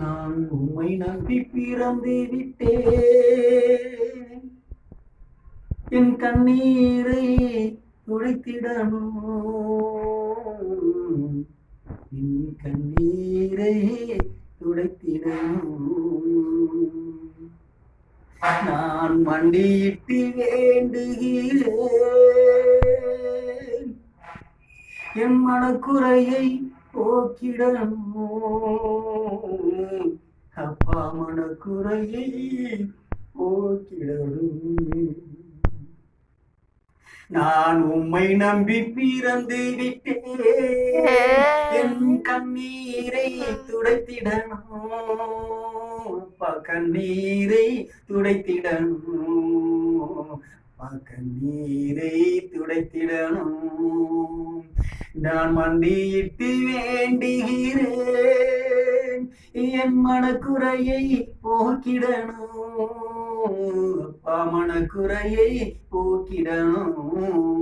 நான் உம்மை நம்பி பிறந்து விட்டேன். என் கண்ணீரை துடைத்திடணும். என் கண்ணீரை துடைத்திடணும். நான் மண்டியிட்டு வேண்டுகிறேன். என் மனக்குறையை போக்கிடணும். அப்பா மனக்குறையை போக்கிடணும். நான் உம்மை நம்பி பிறந்து விட்டேன். என் கண்ணீரை துடைத்திடணும். அப்பா கண்ணீரை துடைத்திடணும். அப்பா கண்ணீரை துடைத்திடணும். நான் மண்டியிட்டு வேண்டுகிறேன். என் மனக்குறையை போக்கிடணும். அப்பா மனக்குறையை போக்கிடணும்.